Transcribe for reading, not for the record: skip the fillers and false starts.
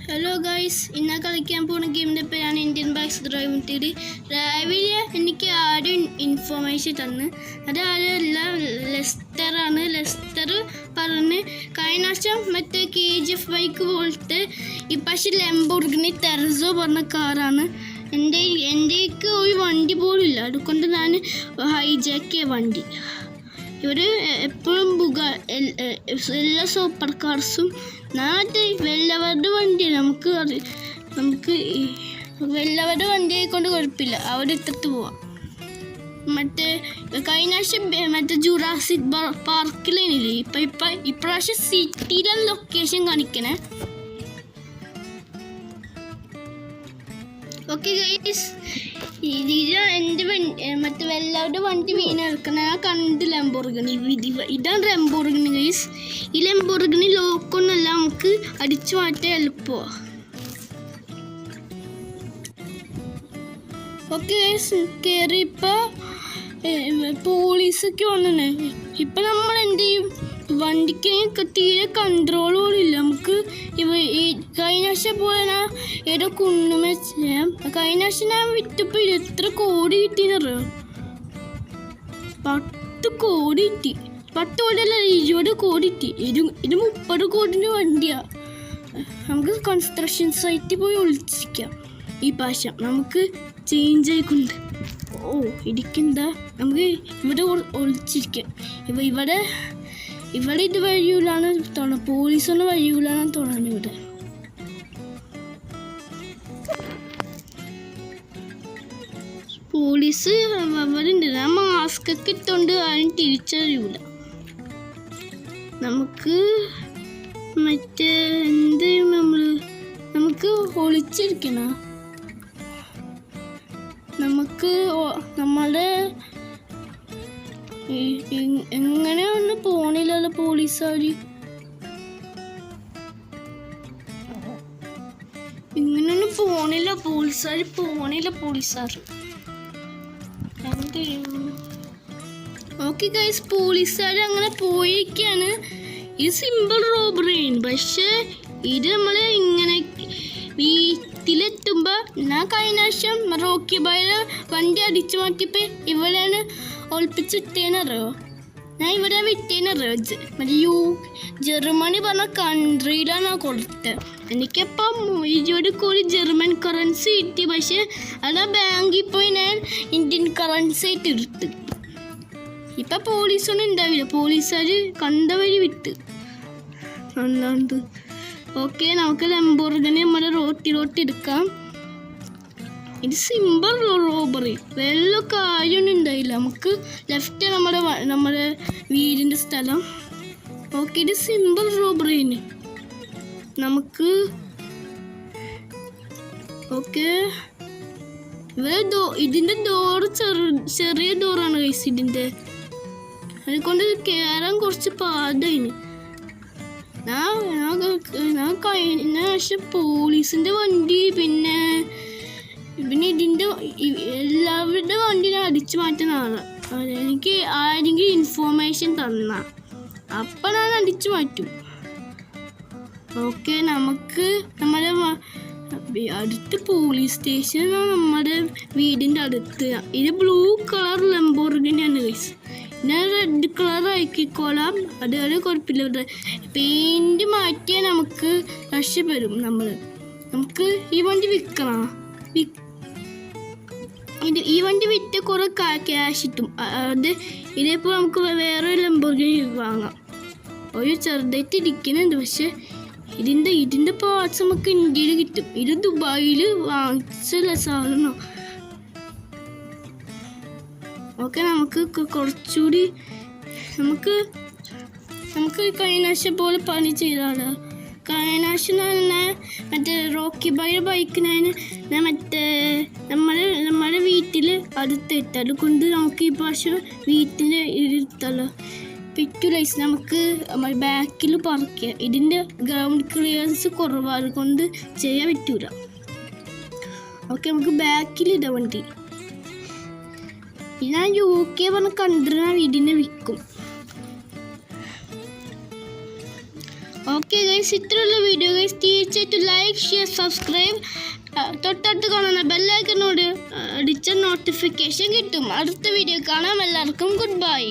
Hello guys, ഇന്ന് കളിക്കാൻ പോകുന്ന ഗെയിമിൻ്റെ പേരാണ് ഇന്ത്യൻ ബൈക്സ് ഡ്രൈവിംഗ് ടിഡി. രാവിലെ എനിക്ക് ആരും ഇൻഫോർമേഷൻ തന്ന്, അതാരല്ല ലെസ്റ്ററാണ്. ലെസ്റ്റർ പറഞ്ഞ് കഴിഞ്ഞ വർഷം മറ്റേ KGF ബൈക്ക് പോലത്തെ പക്ഷേ ലംബോർഗിനി തെർസോ പറഞ്ഞ കാറാണ്. എൻ്റെക്ക് ഒരു വണ്ടി പോലും ഇല്ല, അതുകൊണ്ട് ഞാൻ ഹൈജാക്കിയ വണ്ടി. ഇവർ എപ്പോഴും എല്ലാ സൂപ്പർ കാർസും വെള്ളവരുടെ വണ്ടിയാണ്. നമുക്ക് വെള്ളവരുടെ വണ്ടിയെ കൊണ്ട് കുഴപ്പമില്ല, അവിടെ ഇട്ടിട്ട് പോവാം. മറ്റേ കഴിഞ്ഞ പ്രാവശ്യം മറ്റേ ജുറാസിക് പാർക്കിലേനില്ലേ, ഇപ്രാവശ്യം സിറ്റിയിലാണ് ലൊക്കേഷൻ കാണിക്കണേ. ഓക്കെ ഗൈസ്, എൻ്റെ മറ്റേ വെള്ളവരുടെ വണ്ടി വീണെടുക്കണ കണ്ട് ലംബോർഗിനി. ഇതാണ് ലംബോർഗിനി ഗൈസ്. ഈ ലംബോർഗിനി ലോക്കൊന്നല്ല, നമുക്ക് അടിച്ചു മാറ്റാൻ എളുപ്പമാണ്. ഓക്കെ ഗൈസ്, കയറി ഇപ്പോൾ പോലീസൊക്കെ വന്നേ. ഇപ്പം നമ്മൾ എന്ത് ചെയ്യും, വണ്ടിക്ക് തീരെ കൺട്രോൾ പോലും ഇല്ല. നമുക്ക് ഈ കഴിഞ്ഞ വർഷം പോലെ ഏതോ കുന്നുമ കഴിഞ്ഞ വർഷം ഞാൻ വിറ്റപ്പോൾ എത്ര കോടി കിട്ടിയെന്നറിയോ? 10 കോടി കിട്ടി. 10 കോടിയല്ല, 20 കോടി കിട്ടി. ഇത് 30 കോടിൻ്റെ വണ്ടിയാണ്. നമുക്ക് കൺസ്ട്രക്ഷൻ സൈറ്റിൽ പോയി ഒളിച്ചിരിക്കാം. ഈ പ്രാവശ്യം നമുക്ക് ചേഞ്ച് ആയിക്കൊണ്ട് ഇരിക്കുന്ന നമുക്ക് ഇവിടെ ഒളിച്ചിരിക്കാം. ഇവിടെ ഇത് വഴിയിലാണ് പോലീസൊന്നും വഴിയിലാണ് തുടങ്ങി. ഇവിടെ പോലീസ് അവരുണ്ട്. ഞാൻ മാസ്ക് ഒക്കെ ഇട്ടുകൊണ്ട് ആരും തിരിച്ചറിയൂല. നമുക്ക് മറ്റേ എന്ത് നമുക്ക് ഒളിച്ചിരിക്കണം. നമുക്ക് നമ്മളുടെ എങ്ങനെയൊന്നും പോണില്ലല്ലോ പോലീസുകാർ. ഇങ്ങനെയൊന്നും പോണില്ല പോലീസുകാർ. എന്ത് ഓക്കെ ഗൈസ്, പോലീസുകാർ അങ്ങനെ പോയിരിക്കുകയാണ്. ഇത് സിമ്പിൾ റോബറിയാണ്, പക്ഷേ ഇത് നമ്മൾ ഇങ്ങനെ വീട്ടിലെത്തുമ്പോൾ ഞാൻ കഴിഞ്ഞ വർഷം റോക്കി ബൈയുടെ വണ്ടി അടിച്ചു മാറ്റിയപ്പോൾ ഇവിടെയാണ് ഒളിപ്പിച്ചിട്ടേനറിയോ? ഞാൻ ഇവിടെ വിട്ടേനറിയോ? ജർമ്മനി പറഞ്ഞ കൺട്രിയിലാണ് കൊടുത്തത്. എനിക്കിപ്പം 20 കോടി ജർമ്മൻ കറൻസി കിട്ടി. പക്ഷേ അതാ ബാങ്കിൽ പോയി ഞാൻ ഇന്ത്യൻ കറൻസി ആയിട്ട് എടുത്ത്. ഇപ്പം പോലീസൊന്നും ഉണ്ടാവില്ല, പോലീസുകാർ കണ്ട വഴി വിട്ട് അല്ലാണ്ട്. ഓക്കെ, നമുക്ക് ലംബോർഗിനി നമ്മുടെ റോട്ടി എടുക്കാം. ഇത് സിമ്പിൾ റോബറി, വെള്ള കാര്യമൊന്നും ഉണ്ടായില്ല. നമുക്ക് ലെഫ്റ്റ് നമ്മുടെ വീടിൻ്റെ സ്ഥലം. ഓക്കെ, ഇത് സിമ്പിൾ റോബറിന് നമുക്ക്. ഓക്കെ, ഇതിൻ്റെ ഡോറ് ചെറിയ ഡോറാണ് ഗൈസ് ഇതിൻ്റെ. അതുകൊണ്ട് കയറാൻ കുറച്ച് പാടായിന്. ഞാൻ കഴിഞ്ഞ വർഷം പോലീസിൻ്റെ വണ്ടി പിന്നെ ഇതിൻ്റെ എല്ലാവരുടെ വണ്ടി ഞാൻ അടിച്ചു മാറ്റുന്ന ആളാണ്. എനിക്ക് ആരെങ്കിലും ഇൻഫോർമേഷൻ തന്ന അപ്പം ഞാൻ അടിച്ചു മാറ്റും. ഓക്കെ, നമുക്ക് നമ്മുടെ അടുത്ത് പോലീസ് സ്റ്റേഷൻ നമ്മുടെ വീടിൻ്റെ അടുത്ത്. ഇത് ബ്ലൂ കളർ ലംബോർഗിനിയാണ് ഗൈസ്. ഞാൻ റെഡ് കളർ ആക്കിക്കോളാം, അതുപോലെ കുഴപ്പമില്ല. പെയിൻറ് മാറ്റിയാൽ നമുക്ക് രക്ഷപ്പെടും. നമുക്ക് ഈ വണ്ടി വിൽക്കണം. ഈ വണ്ടി വിറ്റ് കുറേ ക്യാഷ് കിട്ടും. ഇതിപ്പോൾ നമുക്ക് വേറെ ലംബോർഗിനി വാങ്ങാം. ഒരു ചെറുതായിട്ട് ഇരിക്കുന്നുണ്ട്, പക്ഷെ ഇതിൻ്റെ പാർട്സ് നമുക്ക് ഇന്ത്യയിൽ കിട്ടും. ഇത് ദുബായിൽ വാങ്ങിച്ചല്ല സാധനം. ഓക്കെ, നമുക്ക് കുറച്ചുകൂടി നമുക്ക് കഴിഞ്ഞ വർഷം പോലെ പണി ചെയ്താണ്. കഴിഞ്ഞ വർഷം തന്നെ മറ്റേ റോക്കി ബൈയുടെ ബൈക്ക് ഞാൻ മറ്റേ നമ്മുടെ വീട്ടിൽ അടുത്തിട്ട്, അതുകൊണ്ട് നമുക്ക് ഈ പ്രാവശ്യം വീട്ടിൽ ഇരുത്തല്ലോ പിറ്റുലൈസ്. നമുക്ക് ബാക്കിൽ പറക്കുക. ഇതിൻ്റെ ഗ്രൗണ്ട് ക്ലിയറൻസ് കുറവാണ്, അതുകൊണ്ട് ചെയ്യാൻ പറ്റൂല. ഓക്കെ, നമുക്ക് ബാക്കിലിടാം വണ്ടി. ഞാൻ UK പറഞ്ഞ കൺട്രി ഇതിനെ വിൽക്കും. ഓക്കെ ഗൈസ്, ഇത്രയുള്ള വീഡിയോ ഗൈസ്. തീർച്ചയായിട്ടും ലൈക്ക്, ഷെയർ, സബ്സ്ക്രൈബ്. തൊട്ടടുത്ത് കാണുന്ന ബെല്ലൈക്കനോട് അടിച്ച നോട്ടിഫിക്കേഷൻ കിട്ടും. അടുത്ത വീഡിയോ കാണാം. എല്ലാവർക്കും ഗുഡ് ബൈ.